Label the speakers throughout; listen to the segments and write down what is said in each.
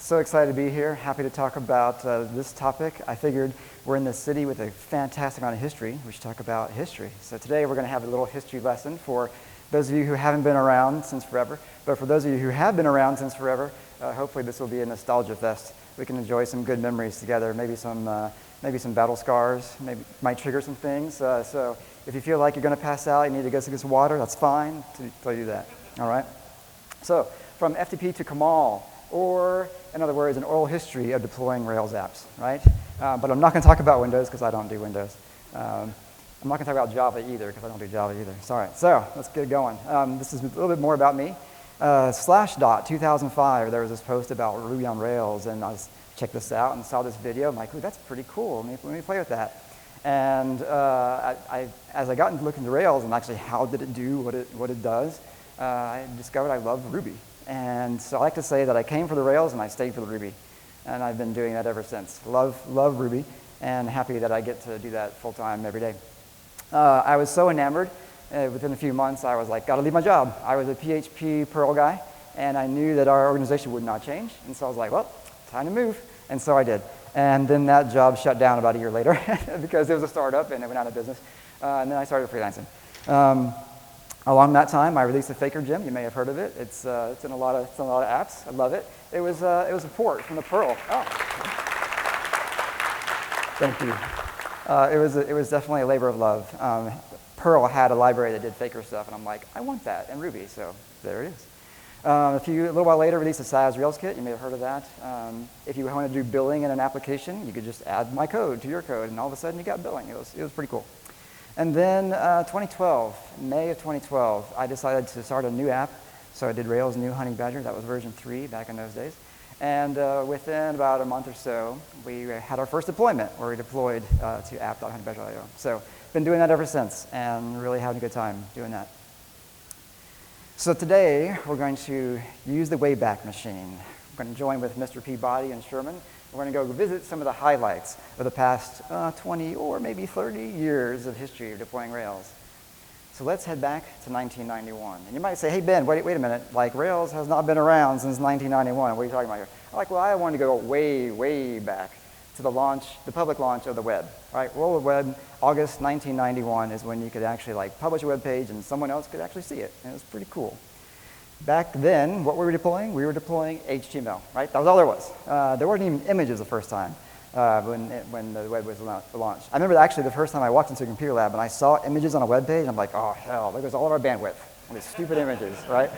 Speaker 1: So excited to be here. Happy to talk about this topic. I figured we're in this city with a fantastic amount of history. We should talk about history. So today we're going to have a little history lesson for those of you who haven't been around since forever. But for those of you who have been around since forever, hopefully this will be a nostalgia fest. We can enjoy some good memories together, maybe some battle scars, maybe might trigger some things. So if you feel like you're going to pass out, you need to go get some water, that's fine to do that. All right? So from FTP to Kamal, or in other words, an oral history of deploying Rails apps, right? But I'm not going to talk about Windows because I don't do Windows. I'm not going to talk about Java either because I don't do Java either. Sorry. So let's get going. This is a little bit more about me. Slashdot 2005, there was this post about Ruby on Rails, and I checked this out and saw this video. I'm like, ooh, that's pretty cool. Let me play with that. And as I got into looking into Rails and actually how did it do what it does, I discovered I love Ruby. And so I like to say that I came for the Rails and I stayed for the Ruby. And I've been doing that ever since. Love Ruby, and happy that I get to do that full time every day. I was so enamored, within a few months I was like, gotta leave my job. I was a PHP Perl guy, and I knew that our organization would not change. And so I was like, well, time to move. And so I did. And then that job shut down about a year later because it was a startup and it went out of business. And then I started freelancing. Along that time, I released a Faker gem. You may have heard of it. It's in a lot of apps. I love it. It was a port from the Perl. Oh, thank you. It was definitely a labor of love. Perl had a library that did Faker stuff, and I'm like, I want that in Ruby. So there it is. A little while later, released a SaaS Rails kit. You may have heard of that. If you want to do billing in an application, you could just add my code to your code, and all of a sudden you got billing. It was pretty cool. And then May of 2012, I decided to start a new app. So I did Rails New Honey Badger. That was version 3 back in those days. And within about a month or so, we had our first deployment where we deployed to app.honeybadger.io. So been doing that ever since and really having a good time doing that. So today, we're going to use the Wayback Machine. We're going to join with Mr. Peabody and Sherman. We're going to go visit some of the highlights of the past 20 or maybe 30 years of history of deploying Rails. So let's head back to 1991. And you might say, hey, Ben, wait a minute. Like, Rails has not been around since 1991. What are you talking about here? I'm like, well, I wanted to go way, way back to the public launch of the web. Right? World of Web, August 1991 is when you could actually publish a web page and someone else could actually see it. And it was pretty cool. Back then, what were we deploying? We were deploying HTML, right? That was all there was. There weren't even images the first time when the web was launched. I remember actually the first time I walked into a computer lab and I saw images on a web page, I'm like, oh, hell, there goes all of our bandwidth on these stupid images, right?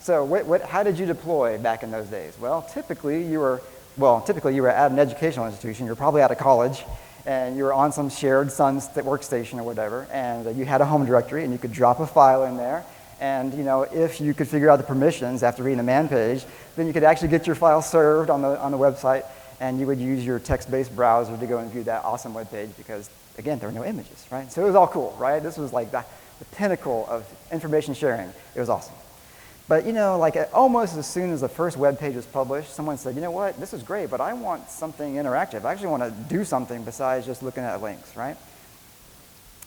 Speaker 1: So how did you deploy back in those days? Well, typically you were at an educational institution. You were probably out of college, and you were on some shared Sun workstation or whatever, and you had a home directory, and you could drop a file in there. And if you could figure out the permissions after reading the man page, then you could actually get your file served on the website, and you would use your text-based browser to go and view that awesome web page because, again, there were no images, right? So it was all cool, right? This was like the pinnacle of information sharing. It was awesome. But almost as soon as the first web page was published, someone said, you know what, this is great, but I want something interactive. I actually want to do something besides just looking at links, right?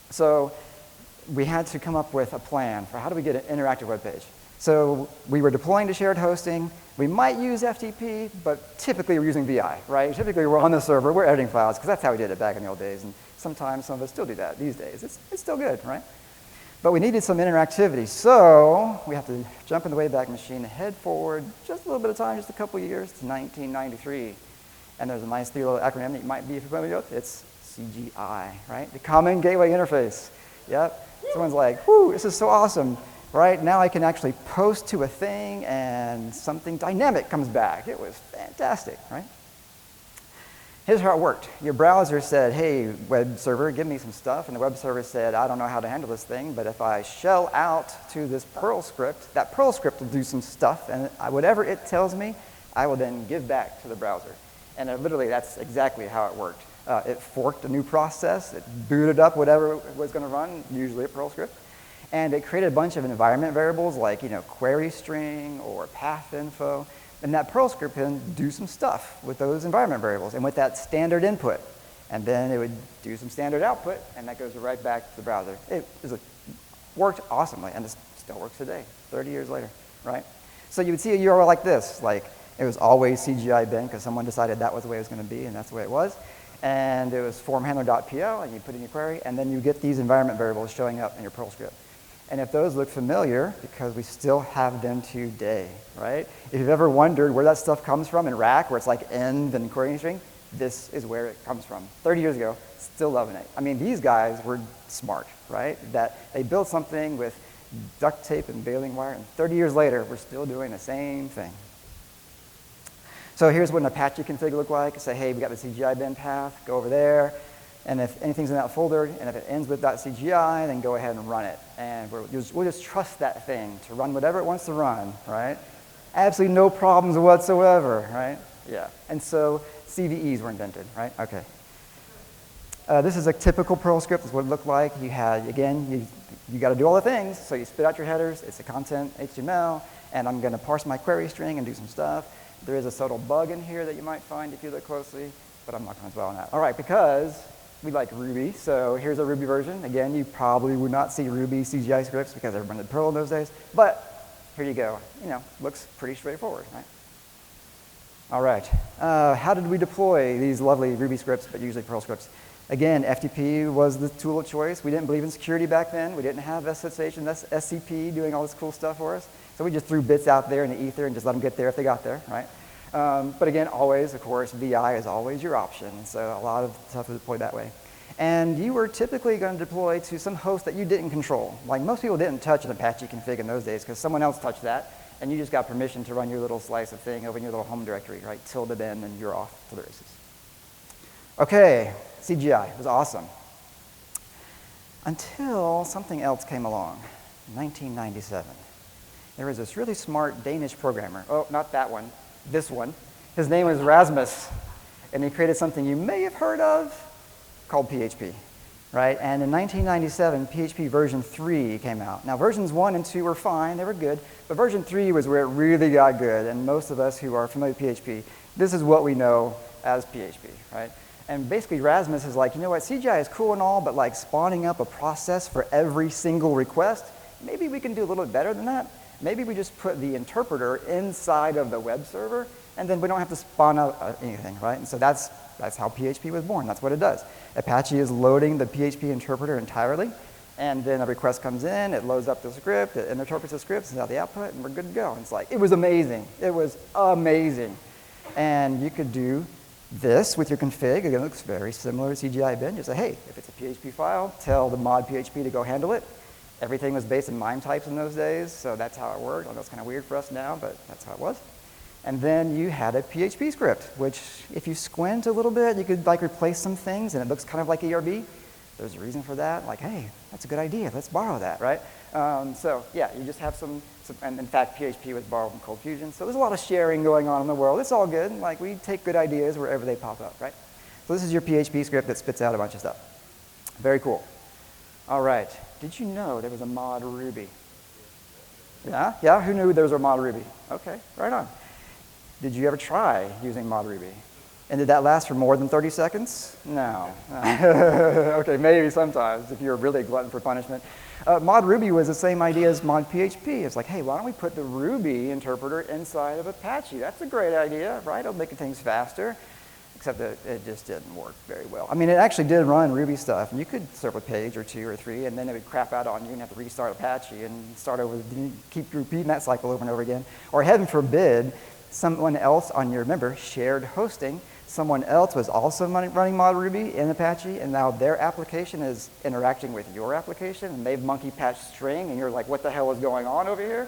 Speaker 1: So we had to come up with a plan for how do we get an interactive web page. So we were deploying to shared hosting. We might use FTP, but typically we're using VI, right? Typically we're on the server, we're editing files, because that's how we did it back in the old days. And sometimes some of us still do that these days. It's still good, right? But we needed some interactivity. So we have to jump in the Wayback Machine and head forward just a little bit of time, just a couple years, to 1993. And there's a nice little acronym that you might be familiar with. It's CGI, right? The Common Gateway Interface. Yep. Someone's like, whoo, this is so awesome, right? Now I can actually post to a thing and something dynamic comes back. It was fantastic, right? Here's how it worked. Your browser said, hey, web server, give me some stuff. And the web server said, I don't know how to handle this thing, but if I shell out to this Perl script, that Perl script will do some stuff. And whatever it tells me, I will then give back to the browser. And literally, that's exactly how it worked. It forked a new process. It booted up whatever it was going to run, usually a Perl script. And it created a bunch of environment variables like query string or path info. And that Perl script can do some stuff with those environment variables and with that standard input. And then it would do some standard output, and that goes right back to the browser. It worked awesomely, and it still works today, 30 years later, right? So you would see a URL like this, like It was always CGI bin because someone decided that was the way it was going to be, and that's the way it was. And it was formhandler.pl, and you put in your query, and then you get these environment variables showing up in your Perl script. And if those look familiar, because we still have them today, right? If you've ever wondered where that stuff comes from in Rack, where it's like env and querying string, this is where it comes from. 30 years ago, still loving it. I mean, these guys were smart, right? That they built something with duct tape and baling wire, and 30 years later, we're still doing the same thing. So here's what an Apache config look like. Say, hey, we got the CGI bin path, go over there, and if anything's in that folder, and if it ends with .cgi, then go ahead and run it. And we'll just trust that thing to run whatever it wants to run, right? Absolutely no problems whatsoever, right? Yeah. And so CVEs were invented, right? Okay. This is a typical Perl script. This is what it looked like. You had, again, you got to do all the things. So you spit out your headers. It's a content HTML, and I'm going to parse my query string and do some stuff. There is a subtle bug in here that you might find if you look closely, but I'm not going to dwell on that. All right, because we like Ruby, so here's a Ruby version. Again, you probably would not see Ruby CGI scripts because everyone did Perl in those days, but here you go. You know, looks pretty straightforward, right? All right, how did we deploy these lovely Ruby scripts, but usually Perl scripts? Again, FTP was the tool of choice. We didn't believe in security back then. We didn't have SSH and SCP doing all this cool stuff for us. So we just threw bits out there in the ether and just let them get there if they got there, right? But again, always, of course, VI is always your option. So a lot of stuff is deployed that way. And you were typically going to deploy to some host that you didn't control. Like most people didn't touch an Apache config in those days because someone else touched that, and you just got permission to run your little slice of thing over in your little home directory, right? Tilde bin, and you're off to the races. Okay, CGI was awesome. Until something else came along, 1997. There was this really smart Danish programmer. Oh, not that one, this one. His name was Rasmus, and he created something you may have heard of called PHP, right? And in 1997, PHP version 3 came out. Now, versions 1 and 2 were fine, they were good, but version 3 was where it really got good, and most of us who are familiar with PHP, this is what we know as PHP, right? And basically, Rasmus is like, you know what, CGI is cool and all, but like spawning up a process for every single request, maybe we can do a little bit better than that. Maybe we just put the interpreter inside of the web server, and then we don't have to spawn out anything, right? And so that's how PHP was born. That's what it does. Apache is loading the PHP interpreter entirely, and then a request comes in, it loads up the script, it interprets the script, sends out the output, and we're good to go. And it's like, it was amazing. It was amazing. And you could do this with your config. Again, it looks very similar to CGI bin. Just say, hey, if it's a PHP file, tell the mod PHP to go handle it. Everything was based in MIME types in those days, so that's how it worked. I know it's kind of weird for us now, but that's how it was. And then you had a PHP script, which if you squint a little bit, you could like replace some things, and it looks kind of like ERB. There's a reason for that. Like, hey, that's a good idea. Let's borrow that, right? So yeah, you just have some, and in fact, PHP was borrowed from Cold Fusion. So there's a lot of sharing going on in the world. It's all good. Like, we take good ideas wherever they pop up, right? So this is your PHP script that spits out a bunch of stuff. Very cool. All right. Did you know there was a mod Ruby? Yeah? Yeah? Who knew there was a mod Ruby? Okay, right on. Did you ever try using mod Ruby? And did that last for more than 30 seconds? No. Okay, maybe sometimes if you're really a glutton for punishment. Mod Ruby was the same idea as mod PHP. It's like, hey, why don't we put the Ruby interpreter inside of Apache? That's a great idea, right? It'll make things faster. Except that it just didn't work very well. I mean, it actually did run Ruby stuff, and you could serve a page or 2 or 3, and then it would crap out on you and have to restart Apache and start over, keep repeating that cycle over and over again. Or heaven forbid, someone else on your, remember, shared hosting, someone else was also running mod Ruby in Apache, and now their application is interacting with your application, and they've monkey patched string, and you're like, what the hell is going on over here?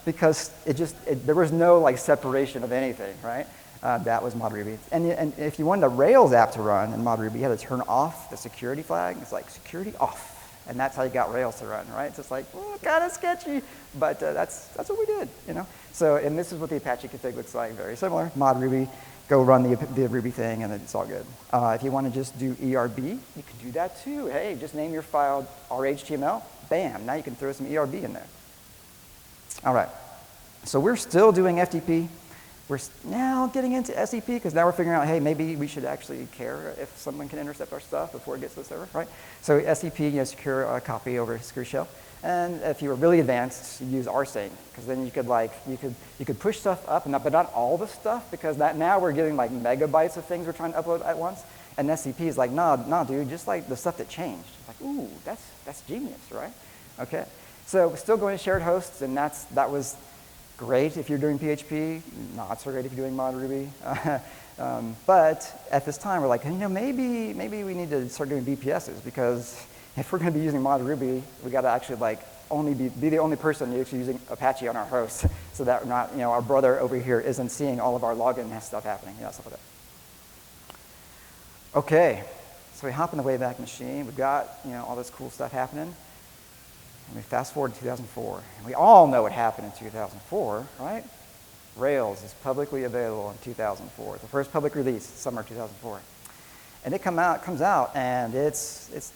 Speaker 1: Because there was no like separation of anything, right? That was mod Ruby. And if you wanted a Rails app to run in mod Ruby, you had to turn off the security flag. It's like security off. And that's how you got Rails to run, right? It's just like, well, kind of sketchy, but that's what we did, you know? So, and this is what the Apache config looks like, very similar. Mod Ruby, go run the Ruby thing, and it's all good. If you want to just do ERB, you can do that too. Hey, just name your file RHTML, bam, now you can throw some ERB in there. All right, so we're still doing FTP. We're now getting into SCP because now we're figuring out, hey, maybe we should actually care if someone can intercept our stuff before it gets to the server, right? So SCP, you know, secure copy over secure shell. And if you were really advanced, you use rsync, because then you could push stuff up, but not all the stuff, because now we're getting like megabytes of things we're trying to upload at once. And SCP is like, nah, dude, just like the stuff that changed. Like, ooh, that's genius, right? Okay, so we're still going to shared hosts, and that was great if you're doing PHP, not so great if you're doing mod Ruby. But at this time, we're like, maybe we need to start doing BPSs, because if we're going to be using mod Ruby, we got to actually like be the only person actually using Apache on our host, so that we're not, our brother over here isn't seeing all of our login stuff happening, stuff like that. Okay, so we hop in the Wayback Machine. We've got all this cool stuff happening. And we fast forward to 2004. And we all know what happened in 2004, right? Rails is publicly available in 2004. The first public release, summer 2004. And it comes out, and it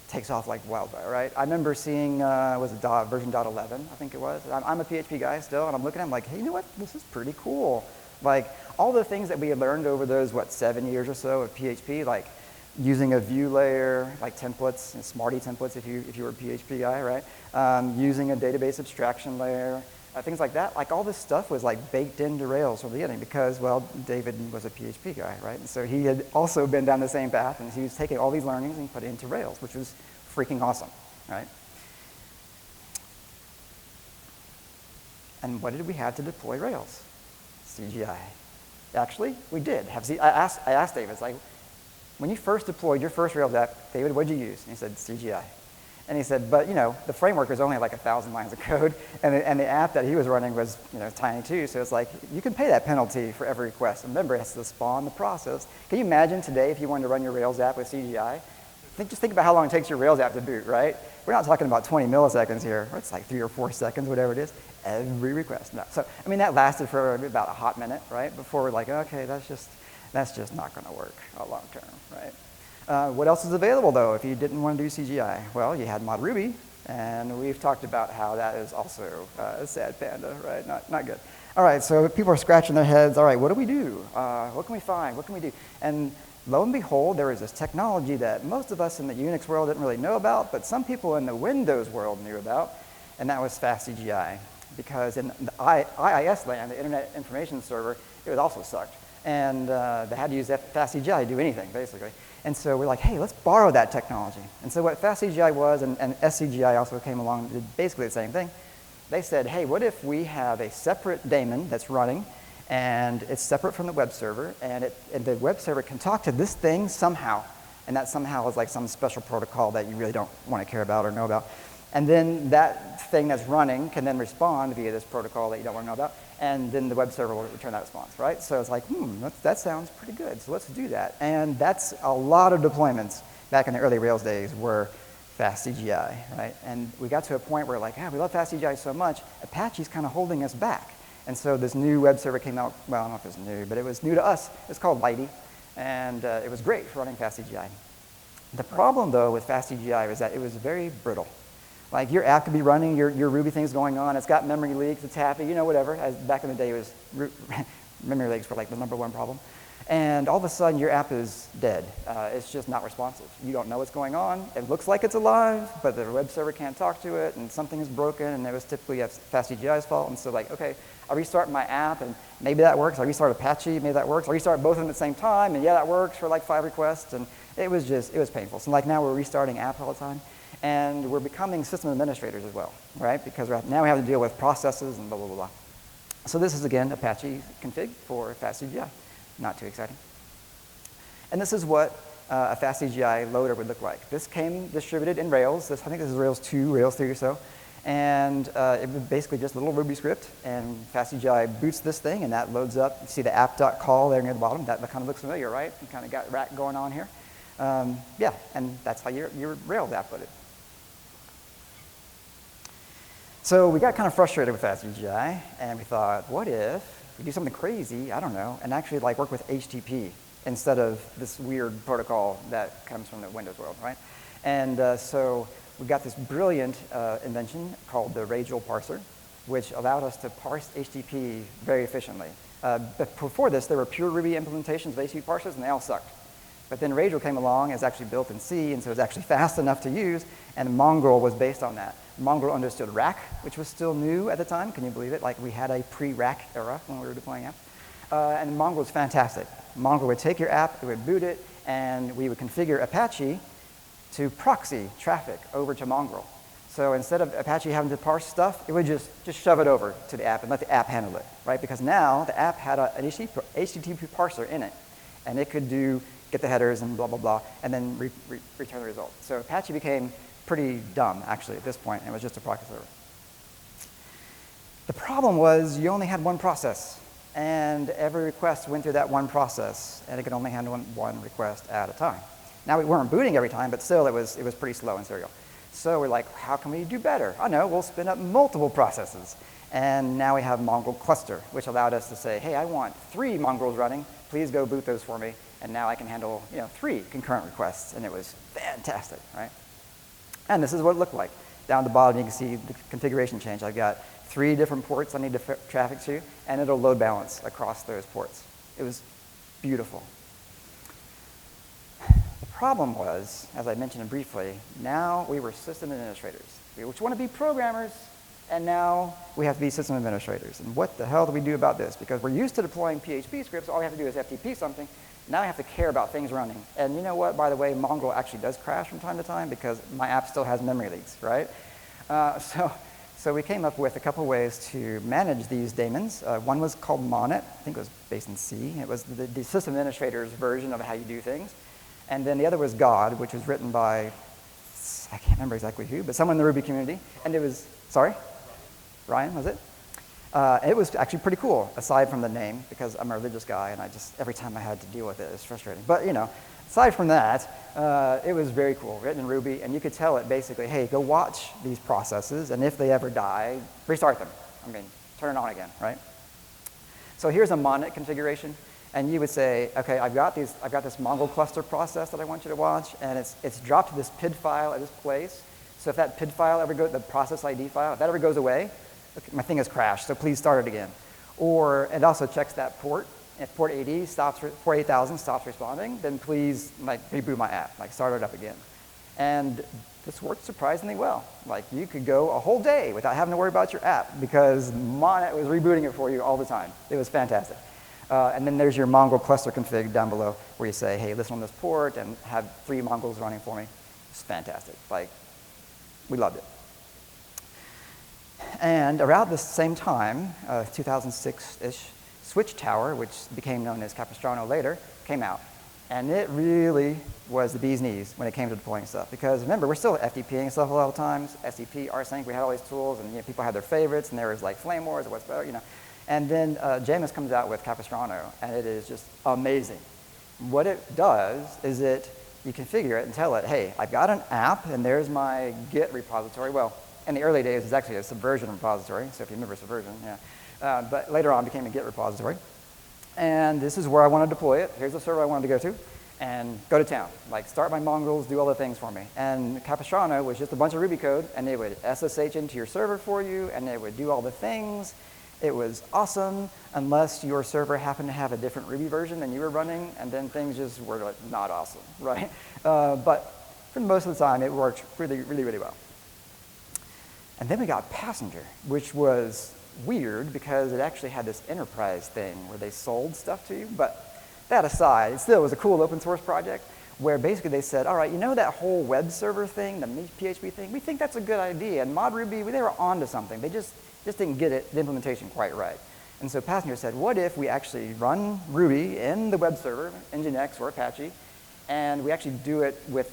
Speaker 1: takes off like wildfire, right? I remember seeing, version .11, I think it was. I'm a PHP guy still, and I'm looking at it like, hey, you know what? This is pretty cool. Like, all the things that we had learned over those, 7 years or so of PHP, like using a view layer, like templates, and Smarty templates if you were a PHP guy, right? Using a database abstraction layer, things like that. Like, all this stuff was like baked into Rails from the beginning because, well, David was a PHP guy, right? And so he had also been down the same path, and he was taking all these learnings and put it into Rails, which was freaking awesome, right? And what did we have to deploy Rails? CGI. Actually, we did have. I asked David, it's like, when you first deployed your first Rails app, David, what did you use? And he said, CGI. And he said, but the framework was only like 1,000 lines of code, and the app that he was running was tiny too. So it's like, you can pay that penalty for every request. Remember, it has to spawn the process. Can you imagine today if you wanted to run your Rails app with CGI? Just think about how long it takes your Rails app to boot, right? We're not talking about 20 milliseconds here. It's like 3 or 4 seconds, whatever it is, every request. No. So that lasted for about a hot minute, right? Before we're like, okay, that's just not going to work long term, right? What else is available, though, if you didn't want to do CGI? Well, you had mod Ruby, and we've talked about how that is also a sad panda, right? Not good. All right, so people are scratching their heads. All right, what do we do? What can we find? What can we do? And lo and behold, there is this technology that most of us in the Unix world didn't really know about, but some people in the Windows world knew about, and that was FastCGI. Because in the IIS land, the Internet Information Server, it also sucked. And they had to use FastCGI to do anything, basically. And so we're like, hey, let's borrow that technology. And so what FastCGI was, and SCGI also came along and did basically the same thing. They said, hey, what if we have a separate daemon that's running, and it's separate from the web server, and the web server can talk to this thing somehow. And that somehow is like some special protocol that you really don't want to care about or know about. And then that thing that's running can then respond via this protocol that you don't want to know about, and then the web server will return that response, right? So it's like, that sounds pretty good, so let's do that. And that's a lot of deployments back in the early Rails days were FastCGI, right? And we got to a point where like, we love FastCGI so much, Apache's kind of holding us back. And so this new web server came out, well, I don't know if it's new, but it was new to us. It's called Lighty, and it was great for running FastCGI. The problem, though, with FastCGI was that it was very brittle. Like, your app could be running, your Ruby thing's going on, it's got memory leaks, it's happy, whatever. As back in the day, it was memory leaks were like the #1 problem. And all of a sudden, your app is dead. It's just not responsive. You don't know what's going on. It looks like it's alive, but the web server can't talk to it, and something is broken, and it was typically FastCGI's fault. And so like, okay, I restart my app, and maybe that works. I restart Apache, maybe that works. I restart both of them at the same time, and yeah, that works for like 5 requests. And it was painful. So like now we're restarting apps all the time. And we're becoming system administrators as well, right? Because now we have to deal with processes and blah, blah, blah, blah. So this is, again, Apache config for FastCGI. Not too exciting. And this is what a FastCGI loader would look like. This came distributed in Rails. I think this is Rails 2, Rails 3 or so. And it was basically just a little Ruby script. And FastCGI boots this thing, and that loads up. You see the app.call there near the bottom. That kind of looks familiar, right? You kind of got rat going on here. Yeah, and that's how your Rails app loaded. So we got kind of frustrated with FastCGI, and we thought, what if we do something crazy, I don't know, and actually like work with HTTP instead of this weird protocol that comes from the Windows world, right? And so we got this brilliant invention called the RailsConf parser, which allowed us to parse HTTP very efficiently. But before this, there were pure Ruby implementations of HTTP parsers, and they all sucked. But then Rachel came along, it's actually built in C, and so it's actually fast enough to use, and Mongrel was based on that. Mongrel understood rack, which was still new at the time. Can you believe it? Like, we had a pre-rack era when we were deploying apps. And Mongrel was fantastic. Mongrel would take your app, it would boot it, and we would configure Apache to proxy traffic over to Mongrel. So instead of Apache having to parse stuff, it would just shove it over to the app and let the app handle it, right? Because now the app had an HTTP parser in it, and it could get the headers and blah, blah, blah, and then return the result. So Apache became pretty dumb, actually, at this point, and it was just a proxy server. The problem was you only had one process, and every request went through that one process, and it could only handle one request at a time. Now, we weren't booting every time, but still, it was pretty slow and serial. So we're like, how can we do better? I know, we'll spin up multiple processes. And now we have Mongrel cluster, which allowed us to say, hey, I want 3 Mongrels running. Please go boot those for me. And now I can handle 3 concurrent requests. And it was fantastic, right? And this is what it looked like. Down at the bottom, you can see the configuration change. I've got 3 different ports I need to traffic to, and it'll load balance across those ports. It was beautiful. The problem was, as I mentioned briefly, now we were system administrators. We want to be programmers, and now we have to be system administrators. And what the hell do we do about this? Because we're used to deploying PHP scripts. All we have to do is FTP something. Now I have to care about things running. And you know what? By the way, Mongrel actually does crash from time to time because my app still has memory leaks, right? So we came up with a couple ways to manage these daemons. One was called Monet. I think it was based in C. It was the system administrator's version of how you do things. And then the other was God, which was written by, I can't remember exactly who, but someone in the Ruby community. And it was, sorry? Ryan, was it? It was actually pretty cool, aside from the name, because I'm a religious guy, and every time I had to deal with it, it was frustrating. But, aside from that, it was very cool, written in Ruby, and you could tell it basically, hey, go watch these processes, and if they ever die, restart them. I mean, turn it on again, right? So here's a Monet configuration. And you would say, okay, I've got this Mongrel cluster process that I want you to watch, and it's dropped to this PID file at this place. So if that PID file ever goes, the process ID file, if that ever goes away, okay, my thing has crashed, so please start it again. Or it also checks that port. If port 80 port 8000 stops responding, then please reboot my app, start it up again. And this worked surprisingly well. You could go a whole day without having to worry about your app because Monet was rebooting it for you all the time. It was fantastic. And then there's your Mongrel cluster config down below where you say, hey, listen on this port and have 3 Mongrels running for me. It's fantastic. We loved it. And around the same time, 2006-ish, Switch Tower, which became known as Capistrano later, came out. And it really was the bee's knees when it came to deploying stuff. Because remember, we're still FTPing stuff a lot of times, SCP, rsync, we had all these tools, and people had their favorites, and there was Flame Wars or what's better, And then Jameis comes out with Capistrano, and it is just amazing. What it does is you configure it and tell it, hey, I've got an app, and there's my Git repository. Well, in the early days, it was actually a Subversion repository, so if you remember Subversion, yeah. But later on, it became a Git repository. And this is where I want to deploy it. Here's the server I wanted to go to, and go to town. Start my Mongrels, do all the things for me. And Capistrano was just a bunch of Ruby code, and it would SSH into your server for you, and it would do all the things. It was awesome, unless your server happened to have a different Ruby version than you were running, and then things just were not awesome, right? But for most of the time, it worked really, really, really well. And then we got Passenger, which was weird because it actually had this enterprise thing where they sold stuff to you. But that aside, it still was a cool open source project where basically they said, all right, that whole web server thing, the PHP thing, we think that's a good idea. And ModRuby, they were onto something. They just didn't get the implementation quite right. And so Passenger said, what if we actually run Ruby in the web server, Nginx or Apache, and we actually do it with,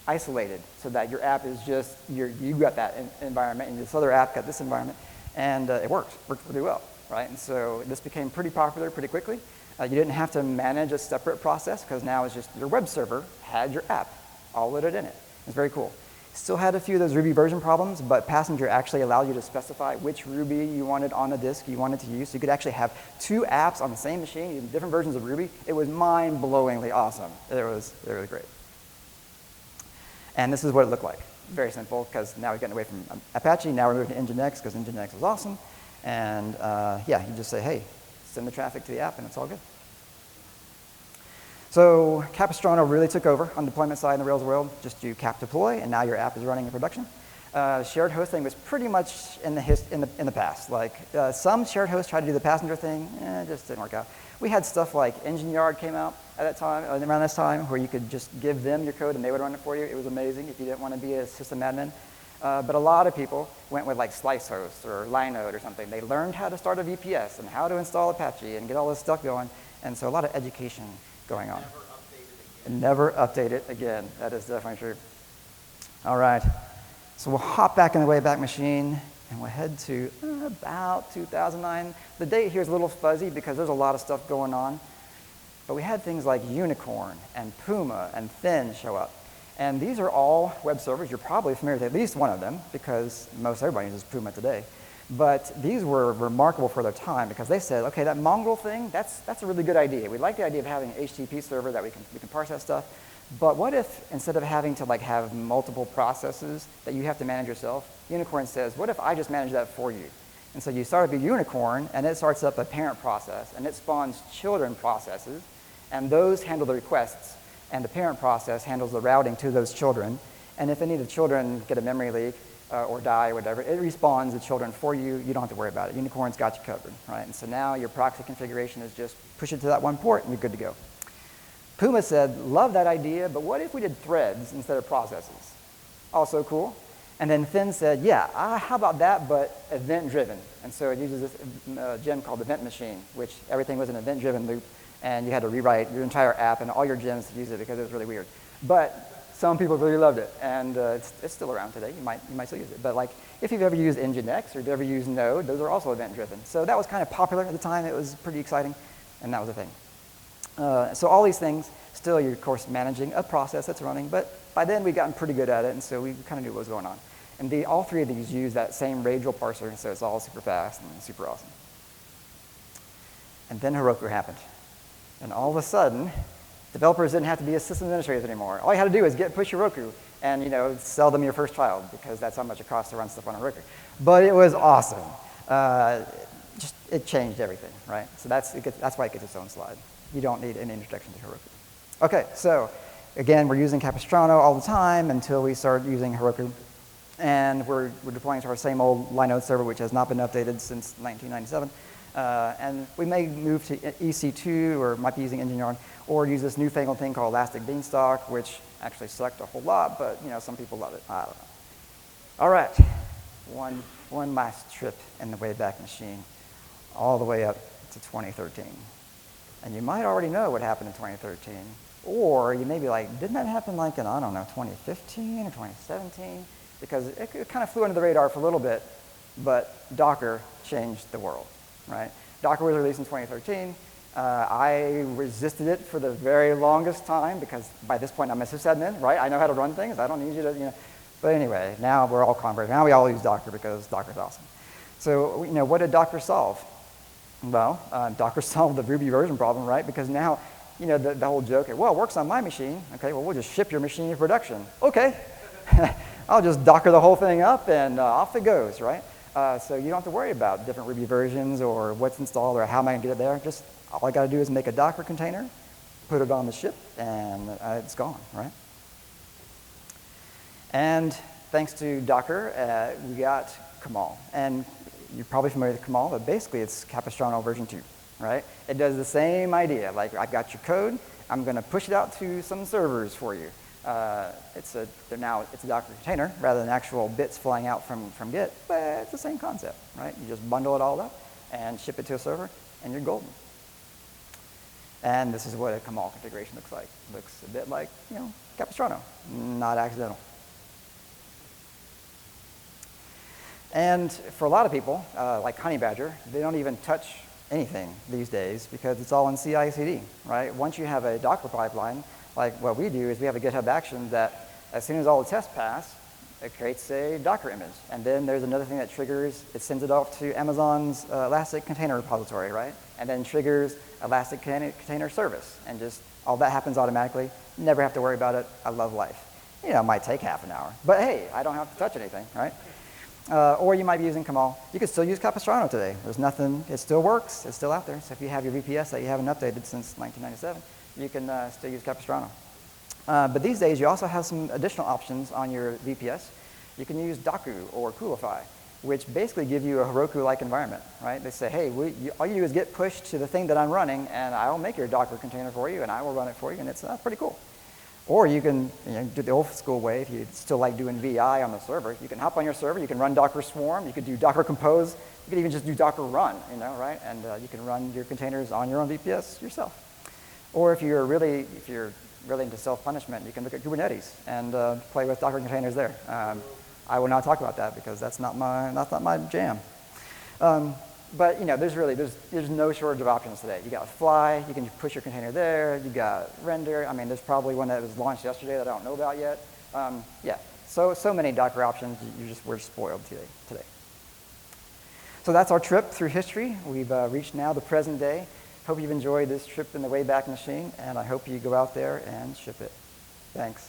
Speaker 1: isolated so that your app is just, you got that environment, and this other app got this environment, and it worked really well, right? And so this became pretty popular pretty quickly. You didn't have to manage a separate process because now it's just your web server had your app all loaded in it. It's very cool. Still had a few of those Ruby version problems, but Passenger actually allowed you to specify which Ruby you wanted on the disk you wanted to use. So you could actually have 2 apps on the same machine using different versions of Ruby. It was mind-blowingly awesome. It was really great. And this is what it looked like. Very simple, because now we're getting away from Apache. Now we're moving to Nginx, because Nginx is awesome. And yeah, you just say, hey, send the traffic to the app, and it's all good. So Capistrano really took over on the deployment side in the Rails world. Just do cap deploy, and now your app is running in production. Shared hosting was pretty much in the past. Like some shared hosts tried to do the passenger thing, it just didn't work out. We had stuff like Engine Yard came out at that time, around this time, where you could just give them your code and they would run it for you. It was amazing if you didn't want to be a system admin. But a lot of people went with like Slice Host or Linode or something. They learned how to start a VPS and how to install Apache and get all this stuff going. And so a lot of education going on. Never update it again. That is definitely true. All right. So we'll hop back in the Wayback Machine, and we'll head to about 2009. The date here is a little fuzzy because there's a lot of stuff going on. But we had things like Unicorn and Puma and Thin show up. And these are all web servers. You're probably familiar with at least one of them because most everybody uses Puma today. But these were remarkable for their time because they said, okay, that Mongrel thing, that's a really good idea. We like the idea of having an HTTP server that we can parse that stuff. But what if instead of having to like have multiple processes that you have to manage yourself, Unicorn says, what if I just manage that for you? And so you start up a Unicorn, and it starts up a parent process, and it spawns children processes, and those handle the requests, and the parent process handles the routing to those children. And if any of the children get a memory leak or die or whatever, it respawns the children for you. You don't have to worry about it. Unicorn's got you covered, right? And so now your proxy configuration is just push it to that one port, and you're good to go. Puma said, love that idea, but what if we did threads instead of processes? Also cool. And then Thin said, yeah, how about that, but event-driven. And so it uses this gem called Event Machine, which everything was an event-driven loop, and you had to rewrite your entire app and all your gems to use it because it was really weird. But some people really loved it, and it's still around today. You might still use it. But like, if you've ever used Nginx or you've ever used Node, those are also event-driven. So that was kind of popular at the time. It was pretty exciting, and that was a thing. So all these things, still you're, of course, managing a process that's running, but by then we'd gotten pretty good at it, and so we kind of knew what was going on. And all three of these use that same Radial parser, so it's all super fast and super awesome. And then Heroku happened. And all of a sudden, developers didn't have to be a system administrators anymore. All you had to do is push Heroku and sell them your first child, because that's how much it costs to run stuff on Heroku. But it was awesome. It changed everything, right? So that's why it gets its own slide. You don't need any introduction to Heroku. Okay, so again, we're using Capistrano all the time until we start using Heroku. And we're deploying to our same old Linode server, which has not been updated since 1997. And we may move to EC2, or might be using Engine Yard, or use this newfangled thing called Elastic Beanstalk, which actually sucked a whole lot, but some people love it. I don't know. All right, one last trip in the Wayback Machine, all the way up to 2013. And you might already know what happened in 2013. Or you may be like, didn't that happen like in, I don't know, 2015 or 2017? Because it kind of flew under the radar for a little bit, but Docker changed the world, right? Docker was released in 2013. I resisted it for the very longest time because by this point I'm a sysadmin, right? I know how to run things. I don't need you to, But anyway, now we're all converted. Now we all use Docker because Docker's awesome. So, what did Docker solve? Well, Docker solved the Ruby version problem, right? Because now, the whole joke, well, it works on my machine. Okay, well, we'll just ship your machine to production. Okay, I'll just Docker the whole thing up and off it goes, right? So you don't have to worry about different Ruby versions or what's installed or how am I going to get it there. Just all I got to do is make a Docker container, put it on the ship, and it's gone, right? And thanks to Docker, we got Kamal. And you're probably familiar with Kamal, but basically it's Capistrano version 2, right? It does the same idea. Like, I've got your code. I'm going to push it out to some servers for you. It's a Docker container rather than actual bits flying out from Git, but it's the same concept, right? You just bundle it all up and ship it to a server, and you're golden. And this is what a Kamal configuration looks like. Looks a bit like, Capistrano, not accidental. And for a lot of people, like Honey Badger, they don't even touch anything these days because it's all in CI/CD, right? Once you have a Docker pipeline, like what we do is we have a GitHub action that as soon as all the tests pass, it creates a Docker image. And then there's another thing that triggers, it sends it off to Amazon's Elastic Container Repository, right? And then triggers Elastic Container Service. And just all that happens automatically. Never have to worry about it. I love life. It might take half an hour. But hey, I don't have to touch anything, right? Or you might be using Kamal. You could still use Capistrano today. There's nothing, it still works. It's still out there. So if you have your VPS that you haven't updated since 1997, you can still use Capistrano. But these days, you also have some additional options on your VPS. You can use Docker or Coolify, which basically give you a Heroku-like environment, right? They say, hey, all you do is get pushed to the thing that I'm running, and I will make your Docker container for you, and I will run it for you, and it's pretty cool. Or you can do the old school way if you still like doing VI on the server. You can hop on your server, you can run Docker Swarm, you could do Docker Compose, you could even just do Docker Run, right? And you can run your containers on your own VPS yourself. Or if you're really into self-punishment, you can look at Kubernetes and play with Docker containers there. I will not talk about that because that's not my jam. But there's no shortage of options today. You got Fly, you can push your container there. You got Render. I mean, there's probably one that was launched yesterday that I don't know about yet. Yeah, so many Docker options. We're spoiled today. So that's our trip through history. We've reached now the present day. Hope you've enjoyed this trip in the Wayback Machine, and I hope you go out there and ship it. Thanks.